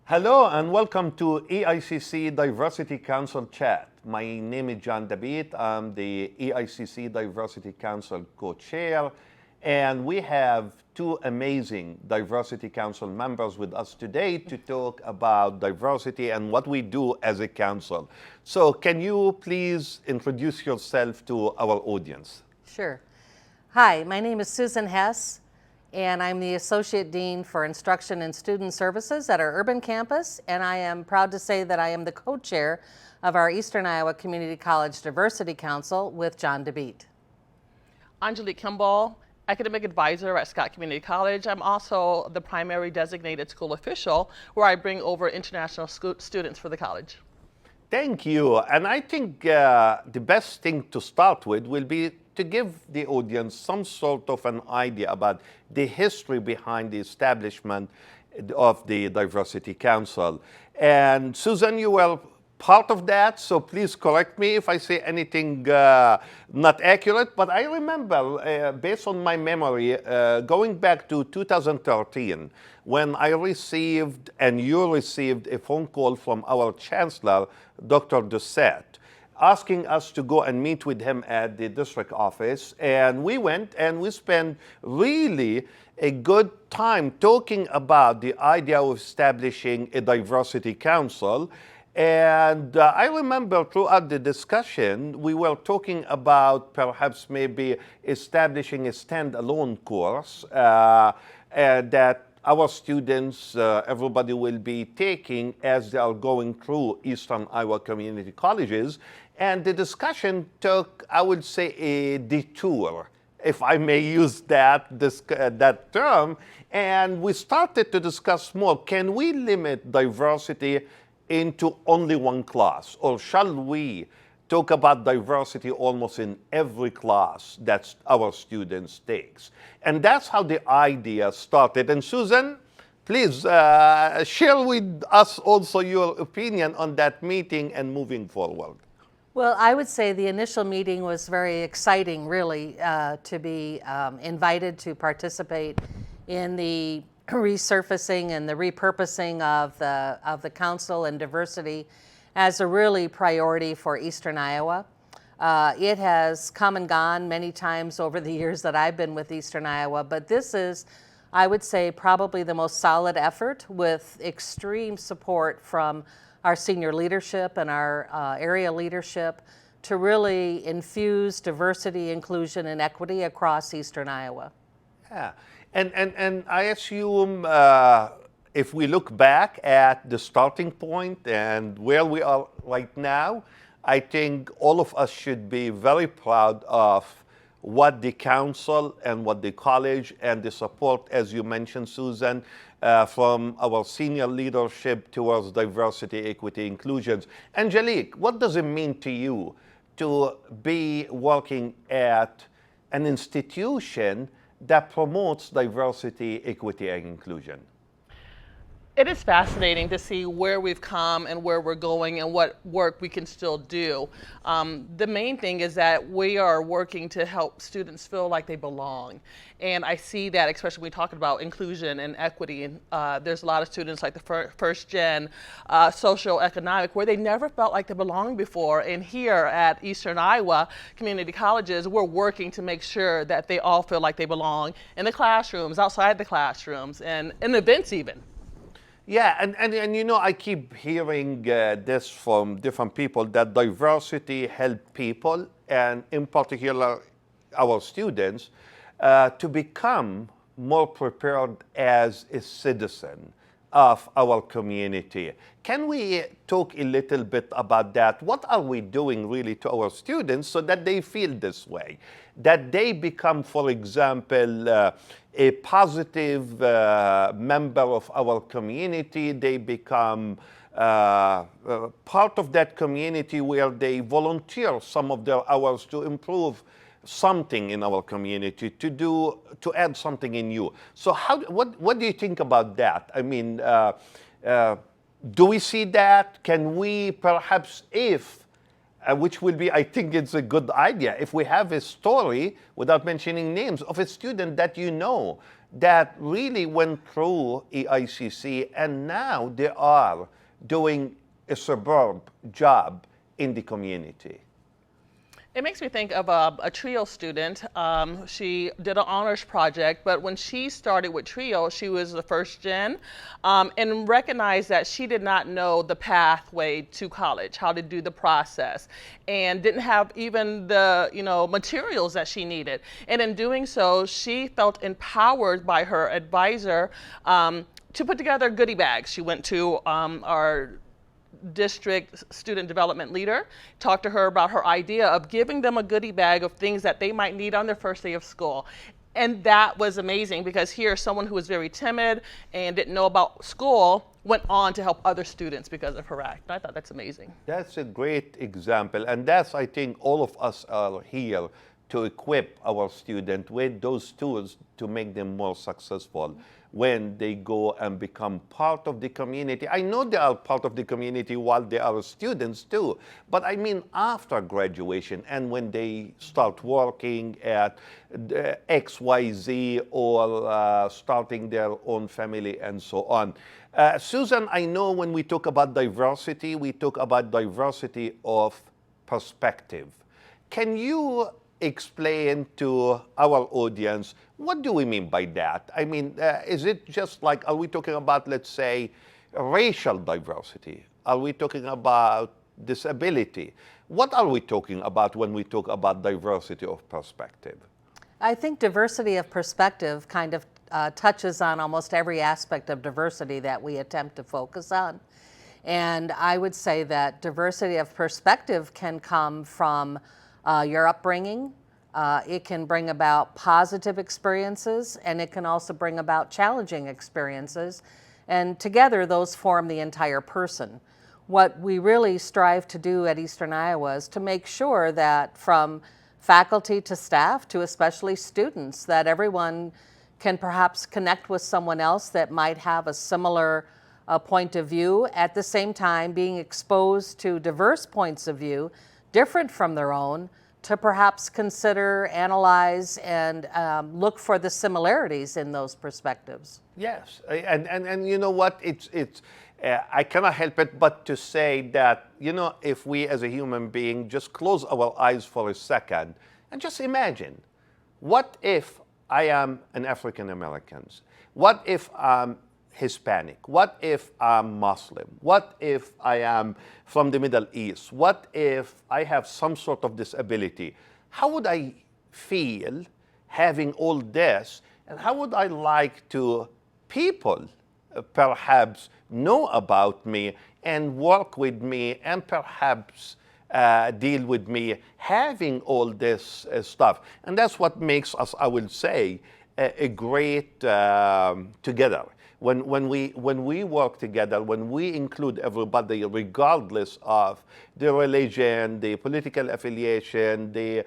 Hello and welcome to EICC Diversity Council Chat. My name is John David. I'm the EICC Diversity Council co-chair, and we have two amazing Diversity Council members with us today to talk about diversity and what we do as a council. So can you please introduce yourself to our audience? Sure. Hi, my name is Susan Hess, and I'm the Associate Dean for Instruction and Student Services at our urban campus, and I am proud to say that I am the co-chair of our Eastern Iowa Community College Diversity Council with John DeBeat. Angelique Kimball, Academic Advisor at Scott Community College. I'm also the primary designated school official where I bring over international students for the college. Thank you. And I think the best thing to start with will be to give the audience some sort of an idea about the history behind the establishment of the Diversity Council. And Susan, you were part of that, so please correct me if I say anything not accurate. But I remember, based on my memory, going back to 2013, when I received and you received a phone call from our chancellor, Dr. Doucette, asking us to go and meet with him at the district office. And we went and we spent really a good time talking about the idea of establishing a diversity council. And I remember throughout the discussion, we were talking about perhaps maybe establishing a standalone course that our students, everybody will be taking as they are going through Eastern Iowa Community Colleges. And the discussion took, I would say, a detour, if I may use that term. And we started to discuss more, can we limit diversity into only one class? Or shall we talk about diversity almost in every class that our students takes? And that's how the idea started. And Susan, please share with us also your opinion on that meeting and moving forward. Well, I would say the initial meeting was very exciting, really, to be invited to participate in the resurfacing and the repurposing of the council and diversity as a really priority for Eastern Iowa. It has come and gone many times over the years that I've been with Eastern Iowa, but this is, I would say, probably the most solid effort with extreme support from our senior leadership and our area leadership to really infuse diversity, inclusion, and equity across Eastern Iowa. Yeah, and I assume if we look back at the starting point and where we are right now, I think all of us should be very proud of what the council and what the college and the support, as you mentioned, Susan, from our senior leadership towards diversity, equity, inclusions. Angelique, what does it mean to you to be working at an institution that promotes diversity, equity, and inclusion? It is fascinating to see where we've come and where we're going and what work we can still do. The main thing is that we are working to help students feel like they belong. And I see that, especially when we talk about inclusion and equity. And there's a lot of students like the first gen socioeconomic where they never felt like they belonged before. And here at Eastern Iowa Community Colleges, we're working to make sure that they all feel like they belong in the classrooms, outside the classrooms, and in events even. Yeah, and you know, I keep hearing this from different people that diversity helps people, and in particular our students, to become more prepared as a citizen of our community. Can we talk a little bit about that? What are we doing really to our students so that they feel this way? That they become, for example, a positive member of our community. They become part of that community where they volunteer some of their hours to improve something in our community, to add something in you. So what do you think about that? I mean, do we see that? Can we perhaps, if which will be, I think it's a good idea, if we have a story, without mentioning names, of a student that you know that really went through EICC, and now they are doing a superb job in the community. It makes me think of a TRIO student. She did an honors project, but when she started with TRIO, she was the first gen, and recognized that she did not know the pathway to college, how to do the process, and didn't have even the materials that she needed. And in doing so, she felt empowered by her advisor to put together goodie bags. She went to our district student development leader, talked to her about her idea of giving them a goodie bag of things that they might need on their first day of school. And that was amazing, because here someone who was very timid and didn't know about school went on to help other students because of her act. I thought that's amazing. That's a great example, and that's, I think, all of us are here to equip our students with those tools to make them more successful when they go and become part of the community. I know they are part of the community while they are students too, but I mean after graduation and when they start working at XYZ or starting their own family and so on. Susan, I know when we talk about diversity, we talk about diversity of perspective. Can you explain to our audience, what do we mean by that? I mean, is it just like, are we talking about, let's say, racial diversity? Are we talking about disability? What are we talking about when we talk about diversity of perspective? I think diversity of perspective kind of touches on almost every aspect of diversity that we attempt to focus on. And I would say that diversity of perspective can come from your upbringing. It can bring about positive experiences, and it can also bring about challenging experiences. And together, those form the entire person. What we really strive to do at Eastern Iowa is to make sure that from faculty to staff to especially students, that everyone can perhaps connect with someone else that might have a similar point of view, at the same time being exposed to diverse points of view, different from their own, to perhaps consider, analyze, and look for the similarities in those perspectives. Yes, and you know what, I cannot help it but to say that, if we as a human being just close our eyes for a second and just imagine, what if I am an African American? What if I'm Hispanic? What if I'm Muslim? What if I am from the Middle East? What if I have some sort of disability? How would I feel having all this? And how would I like to people perhaps know about me and work with me and perhaps deal with me having all this stuff? And that's what makes us, I will say, a great together. When we work together, when we include everybody, regardless of the religion, the political affiliation, the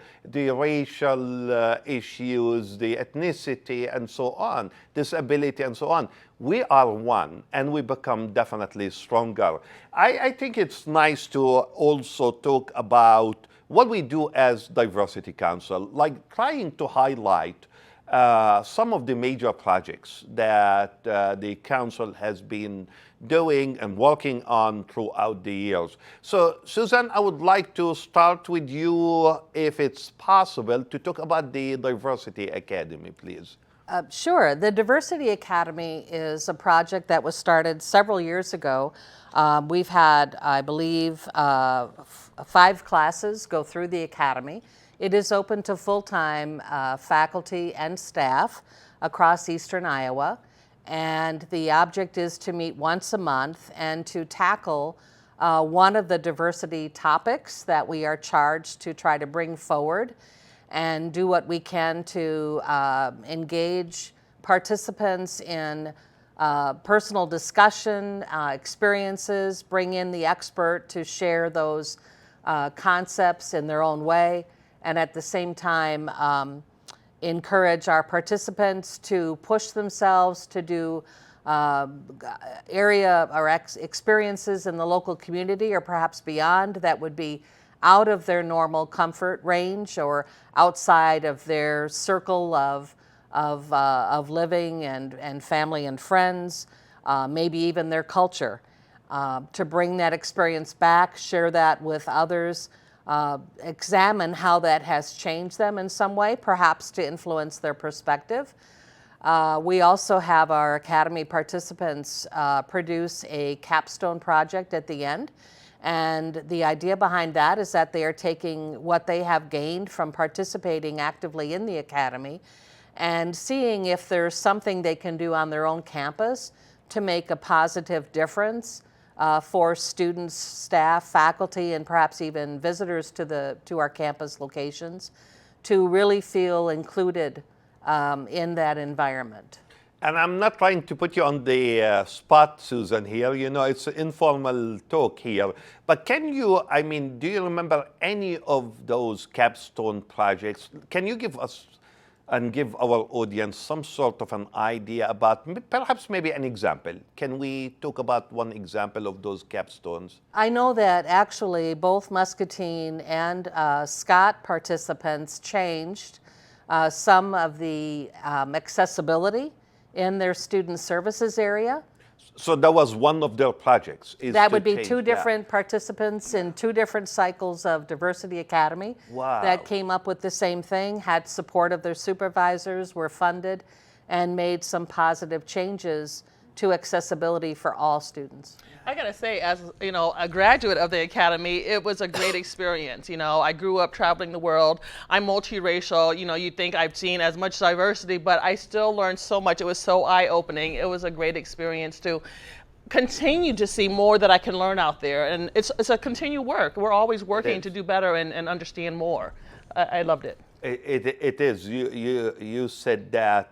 racial issues, the ethnicity, and so on, disability, and so on, we are one, and we become definitely stronger. I think it's nice to also talk about what we do as Diversity Council, like trying to highlight some of the major projects that the council has been doing and working on throughout the years. So, Susan, I would like to start with you, if it's possible, to talk about the Diversity Academy, please. Sure. The Diversity Academy is a project that was started several years ago. We've had, I believe, 5 classes go through the academy. It is open to full-time faculty and staff across Eastern Iowa, and the object is to meet once a month and to tackle one of the diversity topics that we are charged to try to bring forward, and do what we can to engage participants in personal discussion, experiences, bring in the expert to share those concepts in their own way, and at the same time encourage our participants to push themselves to do area or experiences in the local community or perhaps beyond that would be out of their normal comfort range or outside of their circle of of living and family and friends, maybe even their culture. To bring that experience back, share that with others, examine how that has changed them in some way, perhaps to influence their perspective. We also have our Academy participants produce a capstone project at the end. And the idea behind that is that they are taking what they have gained from participating actively in the Academy and seeing if there's something they can do on their own campus to make a positive difference for students, staff, faculty, and perhaps even visitors to our campus locations to really feel included in that environment. And I'm not trying to put you on the spot, Susan, here. You know, it's an informal talk here. But can you, I mean, do you remember any of those capstone projects? Can you give us and give our audience some sort of an idea about perhaps maybe an example? Can we talk about one example of those capstones? I know that actually both Muscatine and Scott participants changed some of the accessibility in their student services area. So that was one of their projects. That would be two different participants in two different cycles of Diversity Academy. Wow. That came up with the same thing, had support of their supervisors, were funded, and made some positive changes to accessibility for all students. I gotta say, as you know, a graduate of the Academy, it was a great experience. You know, I grew up traveling the world. I'm multiracial. You know, you'd think I've seen as much diversity, but I still learned so much. It was so eye-opening. It was a great experience to continue to see more that I can learn out there. And it's a continued work. We're always working to do better and understand more. I loved it. It is. You said that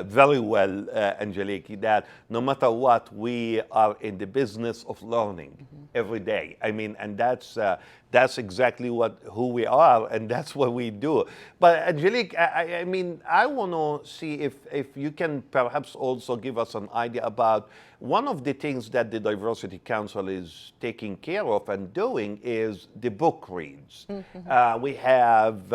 very well, Angelique, that no matter what, we are in the business of learning every day. I mean, and that's exactly who we are, and that's what we do. But Angelique, I mean, I want to see if you can perhaps also give us an idea about one of the things that the Diversity Council is taking care of and doing is the book reads. We have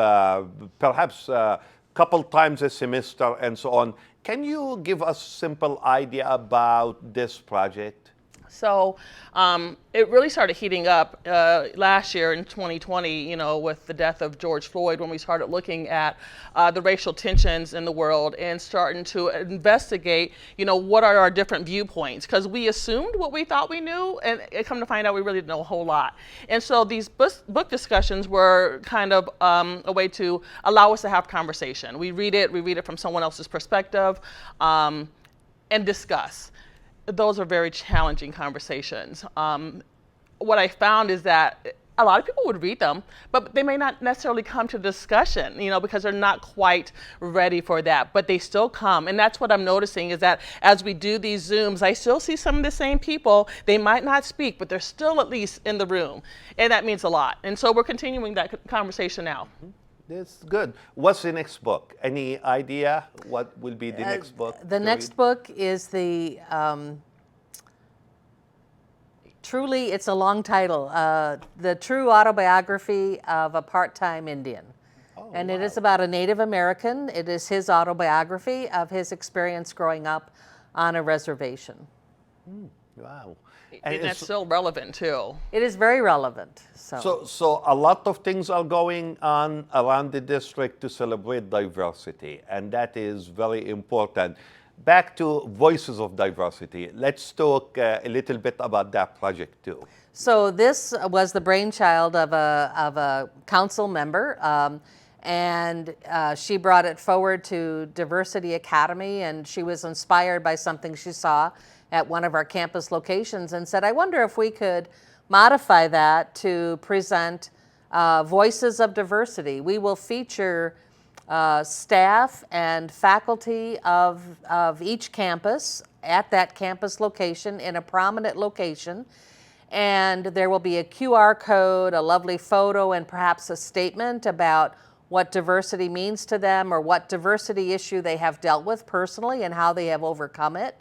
perhaps a couple times a semester and so on. Can you give us a simple idea about this project? So it really started heating up last year in 2020, you know, with the death of George Floyd, when we started looking at the racial tensions in the world and starting to investigate, you know, what are our different viewpoints? Because we assumed what we thought we knew, and it come to find out we really didn't know a whole lot. And so these book discussions were kind of a way to allow us to have conversation. We read it from someone else's perspective, and discuss. Those are very challenging conversations. What I found is that a lot of people would read them, but they may not necessarily come to discussion, you know, because they're not quite ready for that, but they still come. And that's what I'm noticing is that as we do these Zooms, I still see some of the same people. They might not speak, but they're still at least in the room. And that means a lot. And so we're continuing that conversation now. That's good. What's the next book? Any idea what will be the next book? The next book is the, truly, it's a long title, The True Autobiography of a Part-Time Indian. Oh, And wow. it is about a Native American. It is his autobiography of his experience growing up on a reservation. Wow. And that's still relevant too. It is very relevant. So a lot of things are going on around the district to celebrate diversity, and that is very important. Back to Voices of Diversity. Let's talk a little bit about that project too. So this was the brainchild of a council member, and she brought it forward to Diversity Academy, and she was inspired by something she saw at one of our campus locations and said, I wonder if we could modify that to present Voices of Diversity. We will feature staff and faculty of each campus at that campus location in a prominent location. And there will be a QR code, a lovely photo, and perhaps a statement about what diversity means to them or what diversity issue they have dealt with personally and how they have overcome it.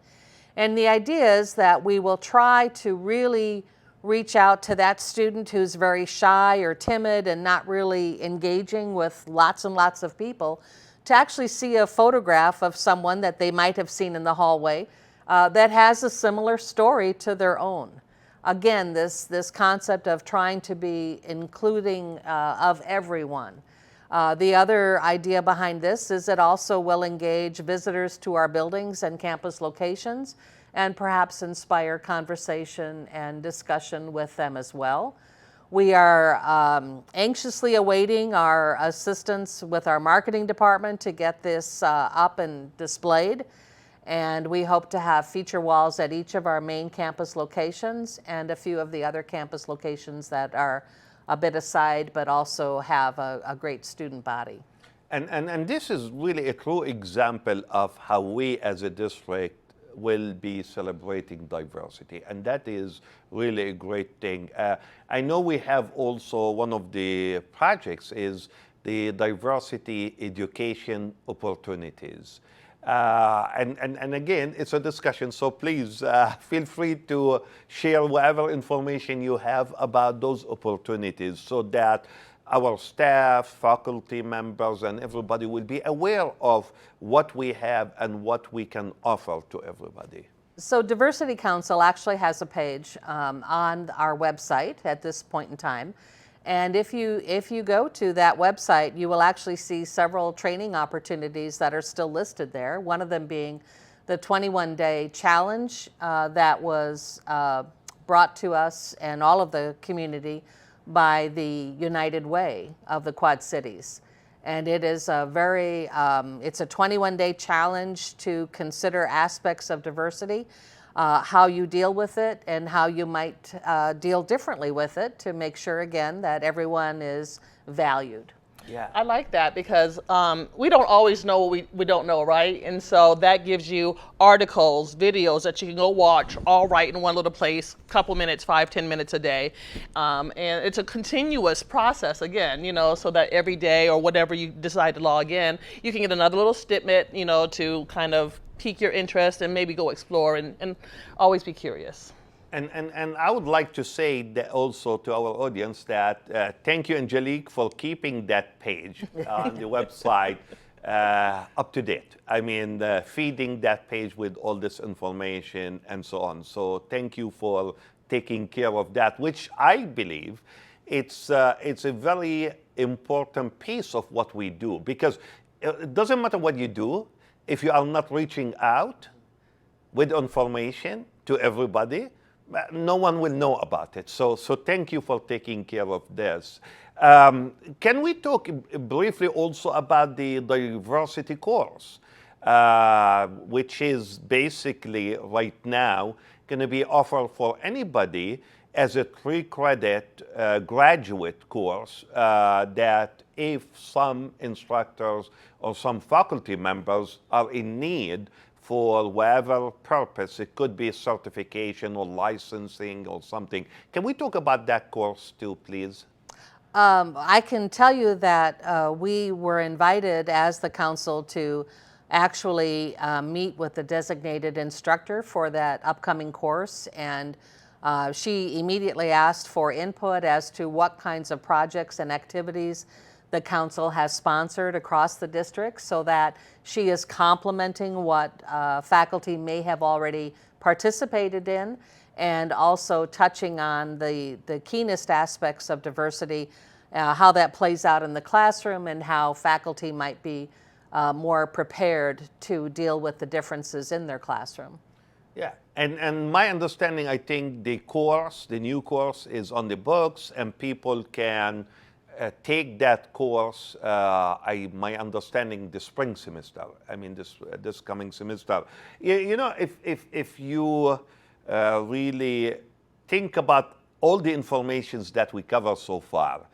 And the idea is that we will try to really reach out to that student who's very shy or timid and not really engaging with lots and lots of people to actually see a photograph of someone that they might have seen in the hallway that has a similar story to their own. Again, this concept of trying to be including of everyone. The other idea behind this is it also will engage visitors to our buildings and campus locations and perhaps inspire conversation and discussion with them as well. We are anxiously awaiting our assistance with our marketing department to get this up and displayed. And we hope to have feature walls at each of our main campus locations and a few of the other campus locations that are a bit aside, but also have a great student body. And this is really a true example of how we as a district will be celebrating diversity. And that is really a great thing. I know we have also one of the projects is the diversity education opportunities. And again, it's a discussion, so please feel free to share whatever information you have about those opportunities so that our staff, faculty members, and everybody will be aware of what we have and what we can offer to everybody. So Diversity Council actually has a page on our website at this point in time. And if you go to that website, you will actually see several training opportunities that are still listed there. One of them being the 21-day challenge that was brought to us and all of the community by the United Way of the Quad Cities. And it is a very, it's a 21-day challenge to consider aspects of diversity, how you deal with it and how you might deal differently with it to make sure, again, that everyone is valued. Yeah, I like that because we don't always know what we don't know, right? And so that gives you articles, videos that you can go watch all right in one little place, couple minutes, 5-10 minutes a day. And it's a continuous process, again, you know, so that every day or whatever you decide to log in, you can get another little snippet, you know, to kind of pique your interest and maybe go explore and always be curious. And I would like to say that also to our audience that thank you, Angelique, for keeping that page on the website up to date. I mean, feeding that page with all this information and so on. So thank you for taking care of that, which I believe it's a very important piece of what we do, because it doesn't matter what you do if you are not reaching out with information to everybody. No one will know about it. So thank you for taking care of this. Can we talk briefly also about the diversity course, which is basically right now going to be offered for anybody as a 3-credit graduate course that if some instructors or some faculty members are in need for whatever purpose, it could be certification or licensing or something. Can we talk about that course too, please? I can tell you that we were invited as the council to actually meet with the designated instructor for that upcoming course, and she immediately asked for input as to what kinds of projects and activities the council has sponsored across the district, so that she is complementing what faculty may have already participated in, and also touching on the keenest aspects of diversity, how that plays out in the classroom and how faculty might be more prepared to deal with the differences in their classroom. Yeah, and my understanding, I think the new course is on the books and people can take that course, my understanding, the spring semester. I mean, this coming semester. You know, if you really think about all the informations that we cover so far,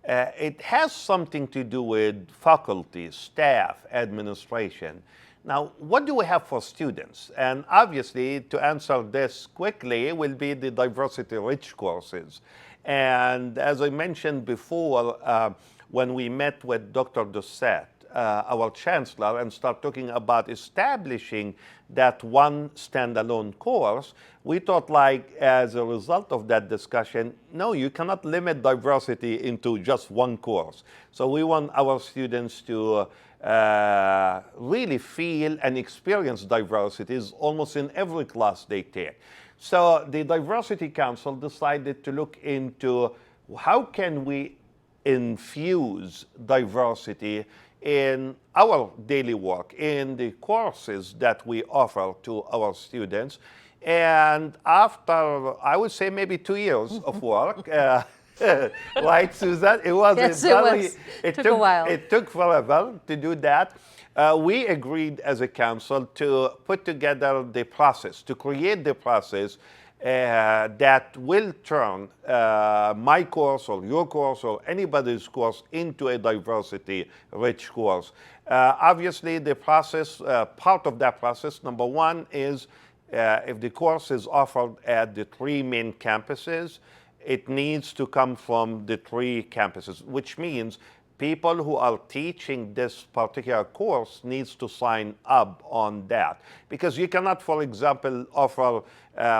it has something to do with faculty, staff, administration. Now, what do we have for students? And obviously, to answer this quickly, will be the diversity-rich courses. And as I mentioned before, when we met with Dr. Doucette, our chancellor and start talking about establishing that one standalone course, we thought, like, as a result of that discussion, no, you cannot limit diversity into just one course. So we want our students to really feel and experience diversities almost in every class they take. So the Diversity Council decided to look into how can we infuse diversity in our daily work, in the courses that we offer to our students. And after, I would say, maybe 2 years of work, right, Susan? It was Yes, it took a while. It took forever to do that. We agreed as a council to put together the process, to create the process that will turn my course or your course or anybody's course into a diversity-rich course. Obviously, the process, part of that process, number one is if the course is offered at the 3 main campuses, it needs to come from the 3 campuses, which means people who are teaching this particular course needs to sign up on that. Because you cannot, for example, offer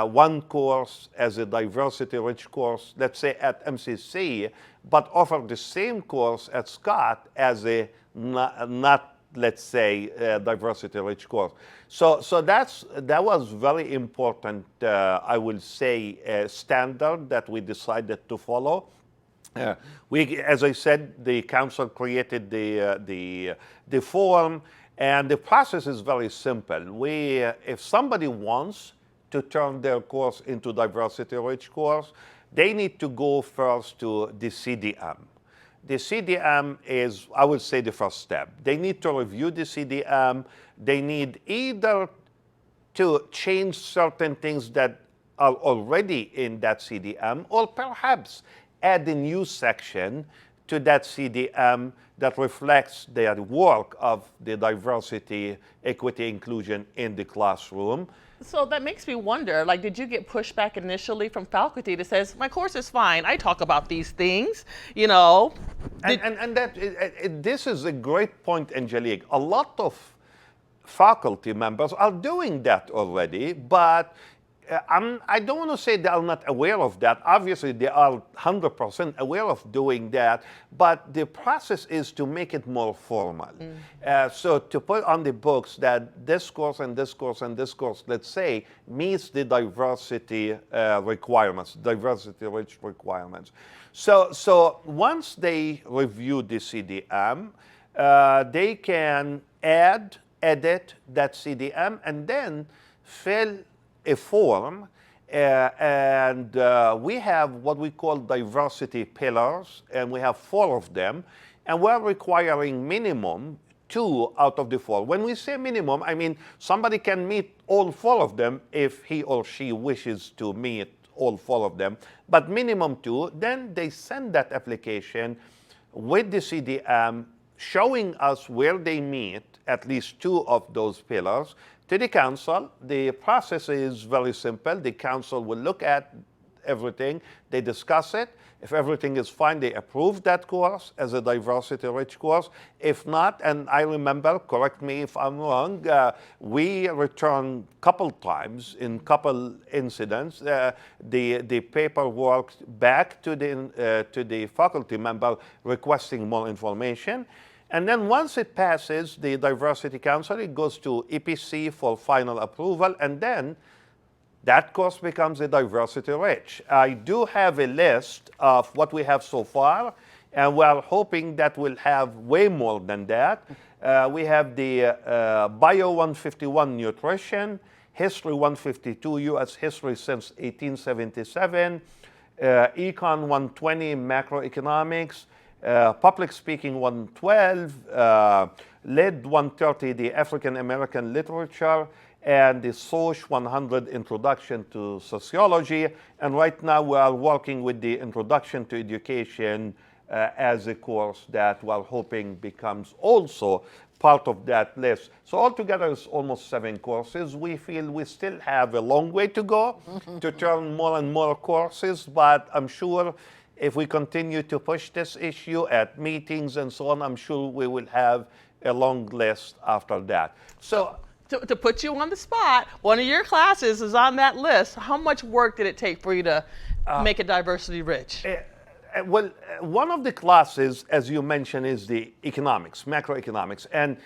one course as a diversity-rich course, let's say at MCC, but offer the same course at Scott as a not let's say, diversity-rich course. So that was very important, I will say, standard that we decided to follow. As I said, the council created the forum, and the process is very simple. If somebody wants to turn their course into diversity-rich course, they need to go first to the CDM. The CDM is, I would say, the first step. They need to review the CDM. They need either to change certain things that are already in that CDM, or perhaps add a new section to that CDM that reflects the work of the diversity, equity, inclusion in the classroom. So that makes me wonder, like, did you get pushback initially from faculty that says, my course is fine, I talk about these things, you know? And this is a great point, Angelique. A lot of faculty members are doing that already, but I don't want to say they are not aware of that. Obviously, they are 100% aware of doing that, but the process is to make it more formal. So to put on the books that this course and this course and this course, let's say, meets the diversity requirements, diversity-rich requirements. So once they review the CDM, they can edit that CDM, and then fill a form, and we have what we call diversity pillars, and we have 4 of them, and we're requiring minimum 2 out of the 4. When we say minimum, I mean somebody can meet all 4 of them if he or she wishes to meet all 4 of them, but minimum 2. Then they send that application with the CDM showing us where they meet at least 2 of those pillars to the council. The process is very simple. The council will look at everything, they discuss it. If everything is fine, they approve that course as a diversity-rich course. If not, and I remember, correct me if I'm wrong, we return couple times in couple incidents the paperwork back to the faculty member requesting more information. And then once it passes the Diversity Council, it goes to EPC for final approval, and then that course becomes a diversity-rich. I do have a list of what we have so far, and we're hoping that we'll have way more than that. We have the Bio 151 Nutrition, History 152, U.S. History since 1877, Econ 120, Macroeconomics, Public Speaking 112, Lit 130, the African American Literature, and the Soch 100, Introduction to Sociology. And right now we are working with the Introduction to Education as a course that we're hoping becomes also part of that list. So altogether it's almost 7 courses. We feel we still have a long way to go to turn more and more courses, but I'm sure if we continue to push this issue at meetings and so on, I'm sure we will have a long list after that. So To put you on the spot, one of your classes is on that list. How much work did it take for you to make it diversity rich? well, one of the classes, as you mentioned, is the economics, macroeconomics, and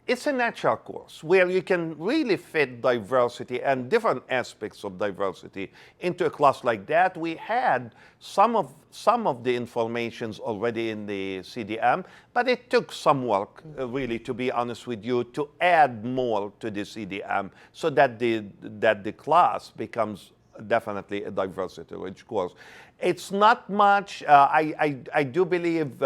it's a natural course where you can really fit diversity and different aspects of diversity into a class like that. We had some of the informations already in the CDM, but it took some work, really, to be honest with you, to add more to the CDM so that the class becomes definitely a diversity-rich course. It's not much. I do believe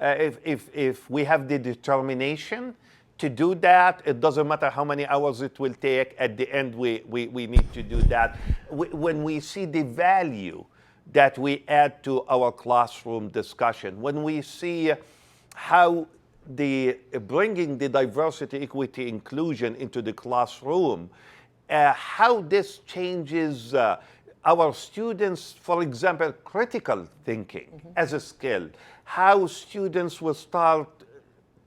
if we have the determination to do that, it doesn't matter how many hours it will take. At the end, we need to do that. When we see the value that we add to our classroom discussion, when we see how bringing the diversity, equity, inclusion into the classroom, how this changes our students, for example, critical thinking as a skill, how students will start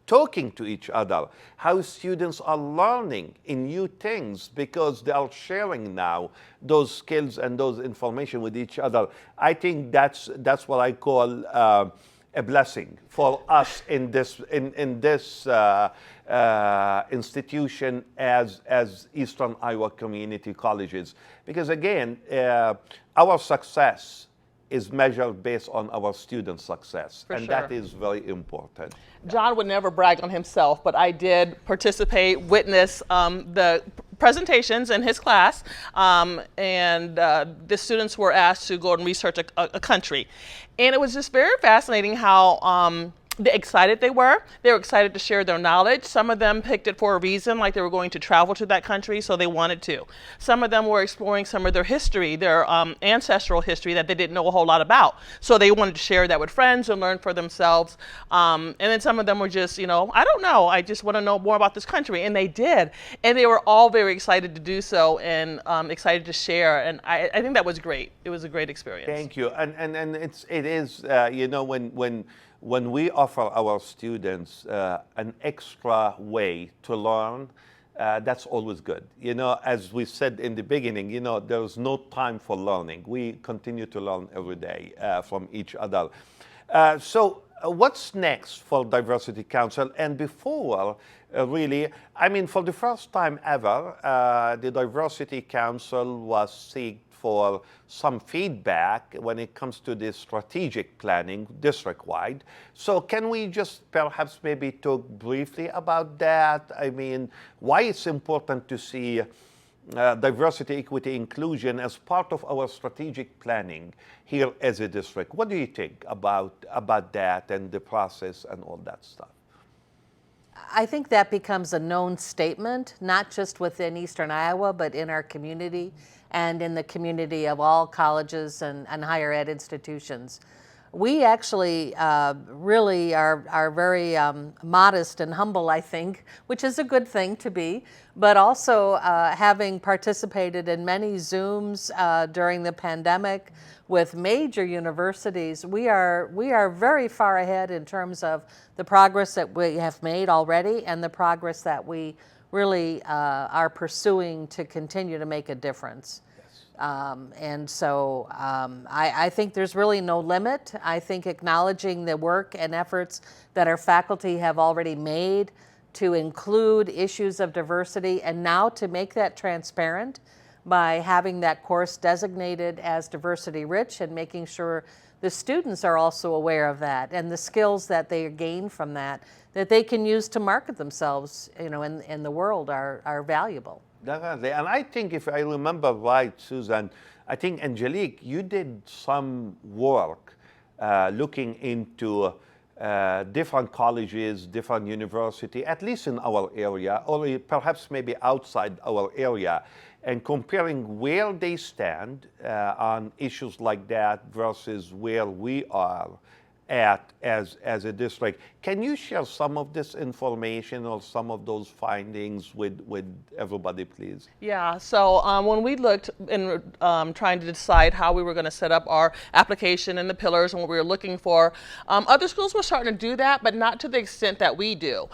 talking to each other, how students are learning in new things because they are sharing now those skills and those information with each other. I think that's what I call a blessing for us in this institution as Eastern Iowa Community Colleges, because again, our success is measured based on our student success, and that is very important. John would never brag on himself, but I did participate, witness the presentations in his class, and the students were asked to go and research a country. And it was just very fascinating how excited they were. They were excited to share their knowledge. Some of them picked it for a reason, like they were going to travel to that country, so they wanted to. Some of them were exploring some of their history, their ancestral history that they didn't know a whole lot about. So they wanted to share that with friends and learn for themselves. And then some of them were just, I don't know, I just want to know more about this country. And they did. And they were all very excited to do so and excited to share. And I think that was great. It was a great experience. Thank you. And it is, when we offer our students an extra way to learn, that's always good. As we said in the beginning, there's no time for learning. We continue to learn every day from each other. So what's next for Diversity Council? And before, really, for the first time ever, the Diversity Council was seeking for some feedback when it comes to the strategic planning district-wide. So can we just perhaps maybe talk briefly about that? Why it's important to see diversity, equity, inclusion as part of our strategic planning here as a district. What do you think about that and the process and all that stuff? I think that becomes a known statement, not just within Eastern Iowa, but in our community and in the community of all colleges and higher ed institutions. We actually really are very modest and humble, I think, which is a good thing to be, but also having participated in many Zooms during the pandemic with major universities, we are very far ahead in terms of the progress that we have made already and the progress that we really are pursuing to continue to make a difference. And so I think there's really no limit. I think acknowledging the work and efforts that our faculty have already made to include issues of diversity and now to make that transparent by having that course designated as diversity rich and making sure the students are also aware of that and the skills that they gain from that they can use to market themselves, in the world are valuable. Definitely. And I think if I remember right, Susan, I think Angelique, you did some work looking into different colleges, different universities, at least in our area, or perhaps maybe outside our area, and comparing where they stand on issues like that versus where we are at as a district. Can you share some of this information or some of those findings with everybody, please? Yeah, so when we looked in trying to decide how we were going to set up our application and the pillars and what we were looking for, other schools were starting to do that, but not to the extent that we do.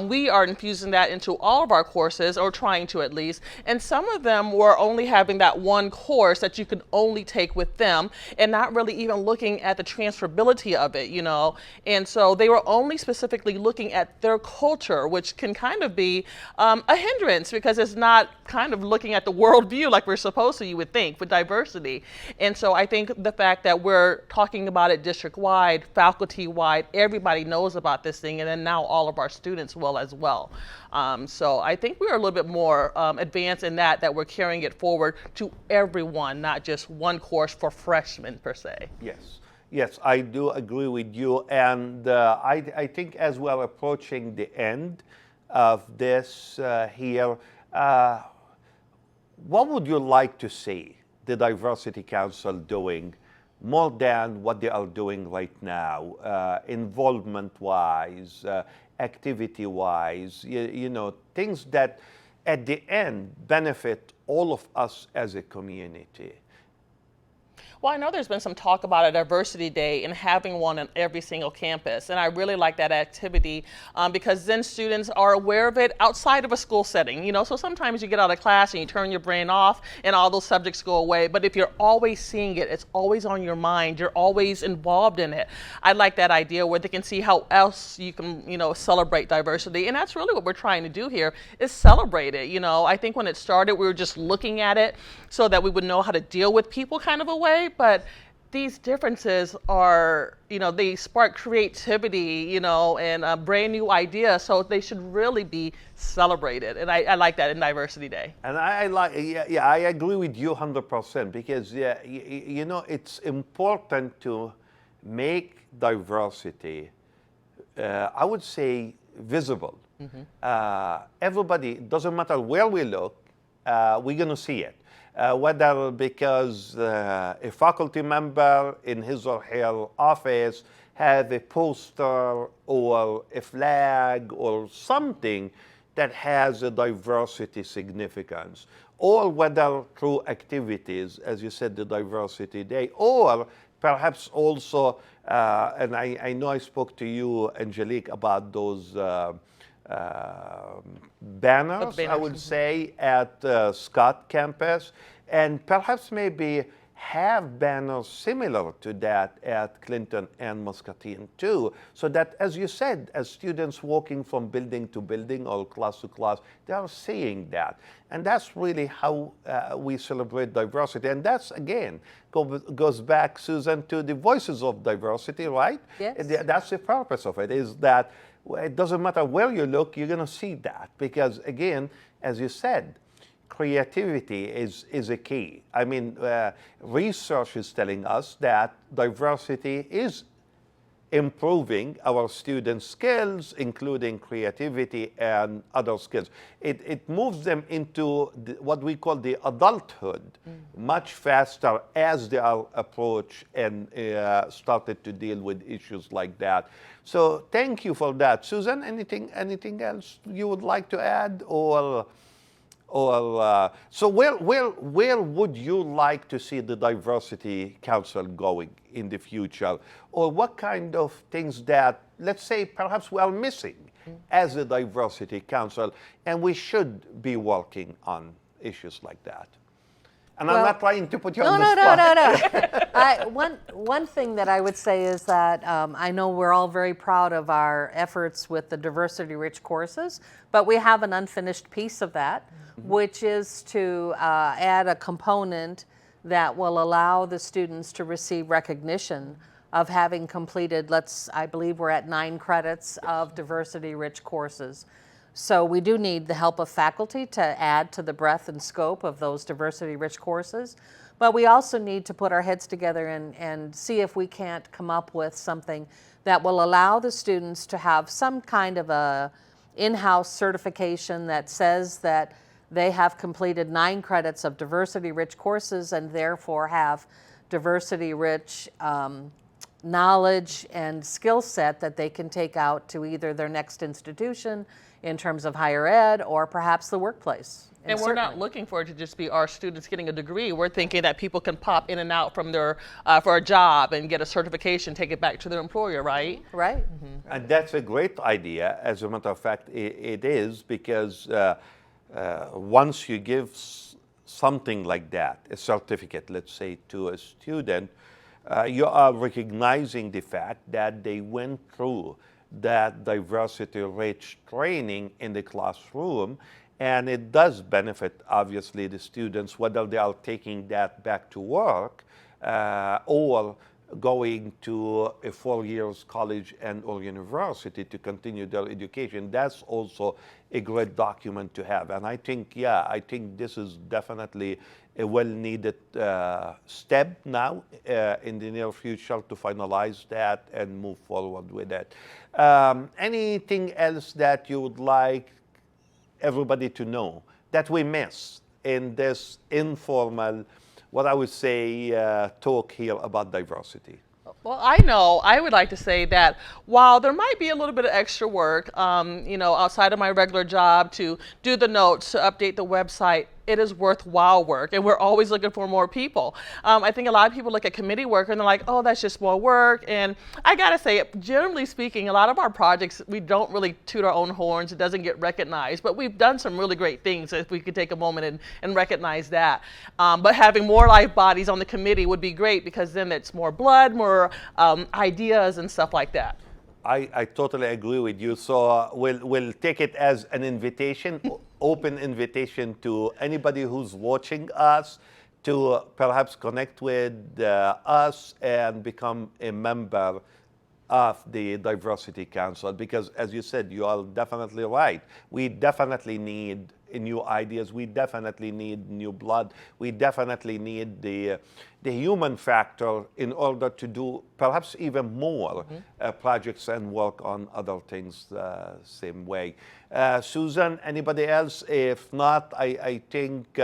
We are infusing that into all of our courses, or trying to at least, and some of them were only having that one course that you could only take with them and not really even looking at the transferability of it, you know. And so they were only specifically looking at their culture, which can kind of be a hindrance because it's not kind of looking at the worldview like we're supposed to, you would think, with diversity. And so I think the fact that we're talking about it district-wide, faculty-wide, everybody knows about this thing, and then now all of our students will as well. So I think we're a little bit more advanced in that we're carrying it forward to everyone, not just one course for freshmen per se. Yes. Yes, I do agree with you. And I think as we are approaching the end of this here, what would you like to see the Diversity Council doing more than what they are doing right now, involvement-wise, activity-wise, you know, things that at the end benefit all of us as a community? Well, I know there's been some talk about a diversity day and having one on every single campus, and I really like that activity because then students are aware of it outside of a school setting. You know, so sometimes you get out of class and you turn your brain off and all those subjects go away, but if you're always seeing it, it's always on your mind, you're always involved in it. I like that idea where they can see how else you can, you know, celebrate diversity, and that's really what we're trying to do here, is celebrate it. You know, I think when it started, we were just looking at it so that we would know how to deal with people kind of a way. But these differences are, you know, they spark creativity, you know, and a brand new idea. So they should really be celebrated. And I like that in Diversity Day. And I like, yeah, I agree with you 100% because, yeah, you know, it's important to make diversity, I would say, visible. Mm-hmm. Everybody, doesn't matter where we look, we're going to see it. Whether because a faculty member in his or her office have a poster or a flag or something that has a diversity significance, or whether through activities, as you said, the Diversity Day, or perhaps also, and I know I spoke to you, Angelique, about those banners, I would say, at Scott campus, and perhaps maybe have banners similar to that at Clinton and Muscatine too, so that, as you said, as students walking from building to building or class to class, they are seeing that. And that's really how we celebrate diversity. And that's, again, goes back, Susan, to the voices of diversity, right? Yes. That's the purpose of it, is that it doesn't matter where you look, you're going to see that. Because, again, as you said, creativity is a key. I mean, research is telling us that diversity is improving our students' skills, including creativity and other skills. It moves them into what we call the adulthood much faster as they are approached and started to deal with issues like that. So thank you for that. Susan, anything else you would like to add? So where would you like to see the Diversity Council going in the future? Or what kind of things that, let's say, perhaps we are missing as a Diversity Council, and we should be working on issues like that? And well, I'm not trying to put you on the spot. No. One thing that I would say is that I know we're all very proud of our efforts with the diversity-rich courses, but we have an unfinished piece of that, which is to add a component that will allow the students to receive recognition of having completed, I believe we're at 9 credits of diversity-rich courses. So we do need the help of faculty to add to the breadth and scope of those diversity-rich courses. But we also need to put our heads together and see if we can't come up with something that will allow the students to have some kind of a in-house certification that says that they have completed 9 credits of diversity-rich courses and therefore have diversity-rich knowledge and skill set that they can take out to either their next institution in terms of higher ed or perhaps the workplace. And we're not looking for it to just be our students getting a degree. We're thinking that people can pop in and out from their for a job and get a certification, take it back to their employer, right? Right. And that's a great idea. As a matter of fact, it is, because once you give something like that, a certificate, let's say, to a student, you are recognizing the fact that they went through that diversity-rich training in the classroom, and it does benefit, obviously, the students, whether they are taking that back to work or going to a 4 years college and or university to continue their education. That's also a great document to have. And I think, yeah, I think this is definitely a well-needed step now in the near future to finalize that and move forward with it. Anything else that you would like everybody to know that we miss in this informal, what I would say, talk here about diversity? Well, I would like to say that while there might be a little bit of extra work, you know, outside of my regular job to do the notes, to update the website, it is worthwhile work, and we're always looking for more people. I think a lot of people look at committee work and they're like, oh, that's just more work. And I gotta say, generally speaking, a lot of our projects, we don't really toot our own horns. It doesn't get recognized, but we've done some really great things. If we could take a moment and recognize that. But having more live bodies on the committee would be great, because then it's more blood, more ideas and stuff like that. I totally agree with you. So we'll take it as an invitation, open invitation to anybody who's watching us to perhaps connect with us and become a member of the Diversity Council. Because as you said, you are definitely right. We definitely need new ideas. We definitely need new blood. We definitely need the human factor in order to do perhaps even more projects and work on other things the same way. Susan, anybody else? If not, I think,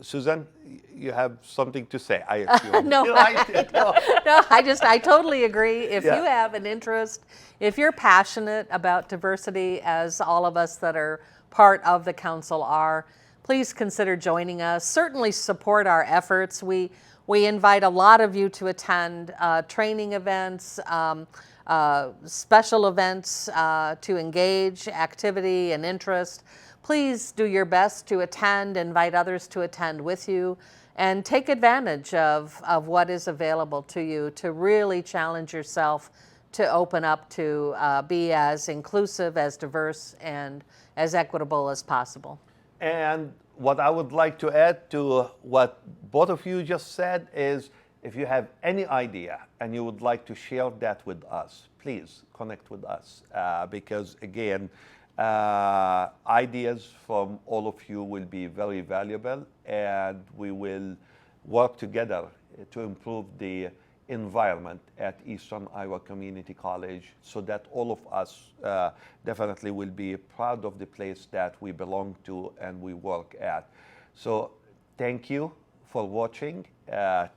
Susan, you have something to say, I assume. No, I totally agree. If you have an interest, if you're passionate about diversity, as all of us that are part of the council are, please consider joining us. Certainly support our efforts. We invite a lot of you to attend training events, special events to engage activity and interest. Please do your best to attend, invite others to attend with you, and take advantage of what is available to you to really challenge yourself to open up to be as inclusive, as diverse, and as equitable as possible. And what I would like to add to what both of you just said is, if you have any idea and you would like to share that with us, please connect with us, because again, ideas from all of you will be very valuable, and we will work together to improve the environment at Eastern Iowa Community College, so that all of us definitely will be proud of the place that we belong to and we work at. So thank you for watching.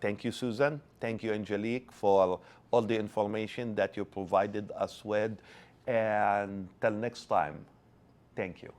Thank you, Susan. Thank you, Angelique, for all the information that you provided us with. And till next time, thank you.